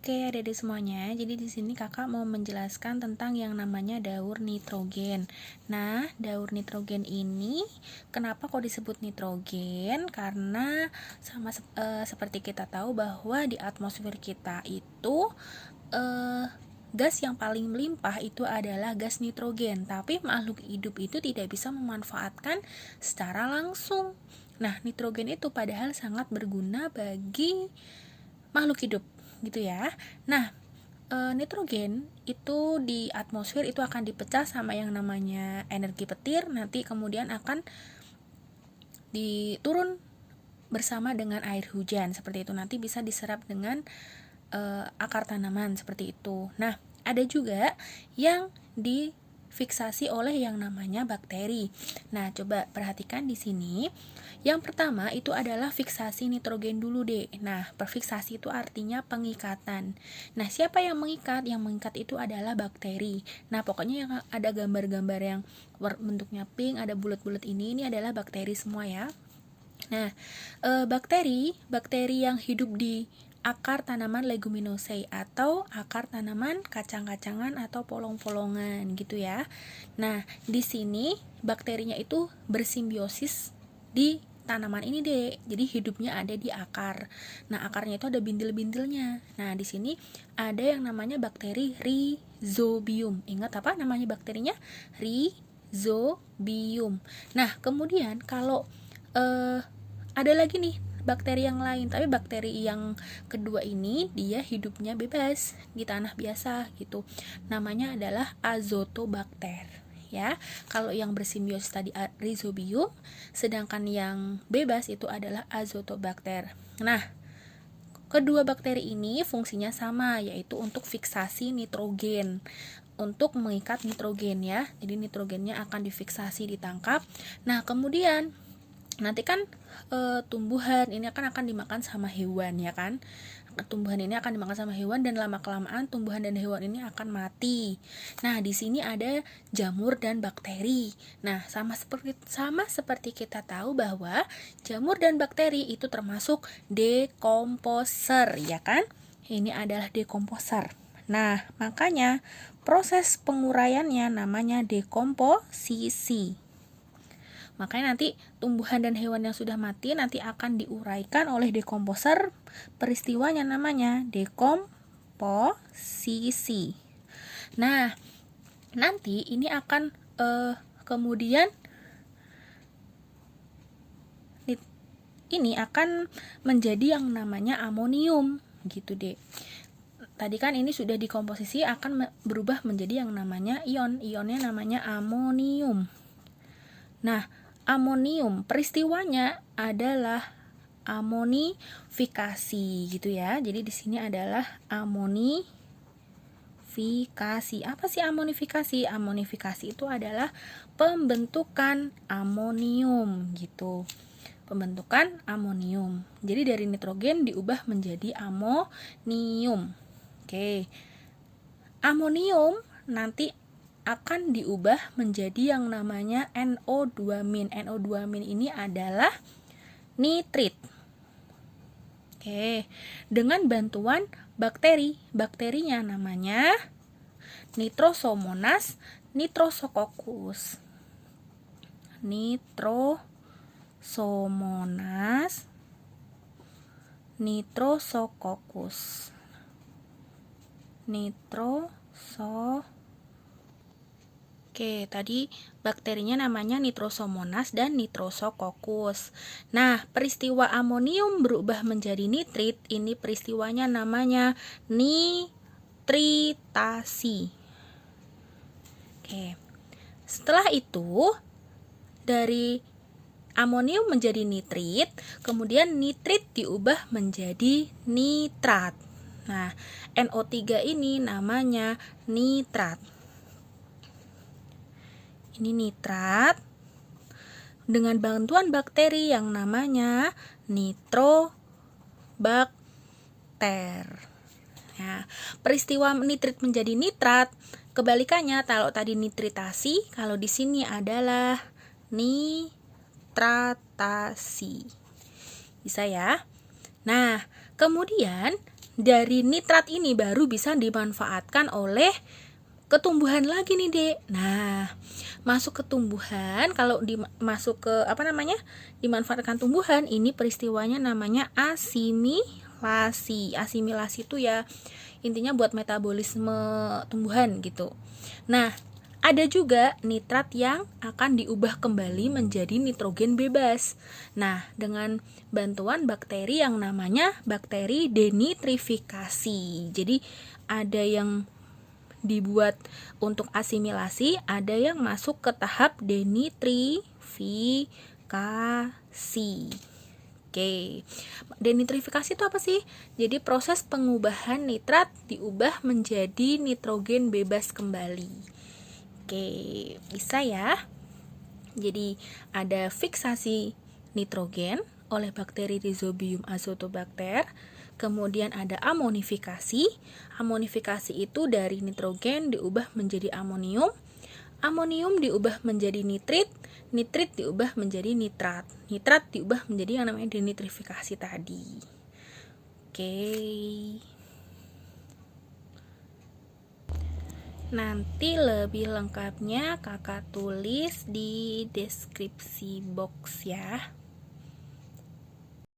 Oke, adik-adik semuanya. Jadi di sini Kakak mau menjelaskan tentang yang namanya daur nitrogen. Nah, daur nitrogen ini kenapa kok disebut nitrogen? Karena seperti kita tahu bahwa di atmosfer kita itu gas yang paling melimpah itu adalah gas nitrogen. Tapi makhluk hidup itu tidak bisa memanfaatkan secara langsung. Nah, nitrogen itu padahal sangat berguna bagi makhluk hidup gitu ya. Nah, nitrogen itu di atmosfer itu akan dipecah sama yang namanya energi petir, nanti kemudian akan diturun bersama dengan air hujan seperti itu, nanti bisa diserap dengan akar tanaman seperti itu. Nah, ada juga yang difiksasi oleh yang namanya bakteri. Nah, coba perhatikan di sini. Yang pertama itu adalah fiksasi nitrogen dulu deh. Nah, perfiksasi itu artinya pengikatan. Nah, siapa yang mengikat? Yang mengikat itu adalah bakteri. Nah, pokoknya yang ada gambar-gambar yang bentuknya pink, ada bulat-bulat ini adalah bakteri semua ya. Nah, bakteri yang hidup di akar tanaman leguminosae atau akar tanaman kacang-kacangan atau polong-polongan gitu ya. Nah, di sini bakterinya itu bersimbiosis di tanaman ini deh. Jadi hidupnya ada di akar. Nah, akarnya itu ada bintil-bintilnya. Nah, di sini ada yang namanya bakteri Rhizobium. Ingat apa namanya bakterinya? Rhizobium. Nah, kemudian kalau ada lagi nih bakteri yang lain, tapi bakteri yang kedua ini dia hidupnya bebas di tanah biasa gitu. Namanya adalah Azotobacter ya. Kalau yang bersimbiosis tadi Rhizobium, sedangkan yang bebas itu adalah Azotobacter. Nah, kedua bakteri ini fungsinya sama, yaitu untuk fiksasi nitrogen, untuk mengikat nitrogen ya. Jadi nitrogennya akan difiksasi, ditangkap. Nah, kemudian nanti kan tumbuhan ini akan dimakan sama hewan ya kan. Tumbuhan ini akan dimakan sama hewan dan lama-kelamaan tumbuhan dan hewan ini akan mati. Nah, di sini ada jamur dan bakteri. Nah, sama seperti kita tahu bahwa jamur dan bakteri itu termasuk dekomposer ya kan? Ini adalah dekomposer. Nah, makanya proses penguraiannya namanya dekomposisi. Makanya nanti tumbuhan dan hewan yang sudah mati nanti akan diuraikan oleh dekomposer. Peristiwanya namanya dekomposisi. Nah, nanti ini akan kemudian ini akan menjadi yang namanya amonium gitu deh. Tadi kan ini sudah dikomposisi akan berubah menjadi yang namanya ion. Ionnya namanya amonium. Nah, amonium peristiwanya adalah amonifikasi gitu ya. Jadi di sini adalah amonifikasi. Apa sih amonifikasi? Amonifikasi itu adalah pembentukan amonium gitu. Pembentukan amonium. Jadi dari nitrogen diubah menjadi amonium. Oke. Amonium nanti akan diubah menjadi yang namanya NO2-. NO2- ini adalah nitrit. Oke, dengan bantuan bakteri. Bakterinya namanya Nitrosomonas nitrosococcus. Nitrosomonas nitrosococcus. Oke, tadi bakterinya namanya Nitrosomonas dan Nitrosococcus. Nah, peristiwa amonium berubah menjadi nitrit, ini peristiwanya namanya nitritasi. Oke. Setelah itu, dari amonium menjadi nitrit, kemudian nitrit diubah menjadi nitrat. Nah, NO3 ini namanya nitrat. Ini nitrat dengan bantuan bakteri yang namanya nitrobakter. Nah, peristiwa nitrit menjadi nitrat, kebalikannya kalau tadi nitritasi, kalau di sini adalah nitratasi. Bisa ya? Nah, kemudian dari nitrat ini baru bisa dimanfaatkan oleh ketumbuhan lagi nih Dek. Nah, masuk ke tumbuhan, kalau masuk ke dimanfaatkan tumbuhan, ini peristiwanya namanya asimilasi. Asimilasi itu ya intinya buat metabolisme tumbuhan gitu. Nah, ada juga nitrat yang akan diubah kembali menjadi nitrogen bebas. Nah, dengan bantuan bakteri yang namanya bakteri denitrifikasi. Jadi ada yang dibuat untuk asimilasi, ada yang masuk ke tahap denitrifikasi. Oke, denitrifikasi itu apa sih? Jadi proses pengubahan nitrat diubah menjadi nitrogen bebas kembali. Oke, bisa ya. Jadi ada fiksasi nitrogen oleh bakteri Rhizobium azotobacter. Kemudian ada amonifikasi. Amonifikasi itu dari nitrogen diubah menjadi amonium. Amonium diubah menjadi nitrit. Nitrit diubah menjadi nitrat. Nitrat diubah menjadi yang namanya denitrifikasi tadi. Oke. Nanti lebih lengkapnya kakak tulis di deskripsi box ya.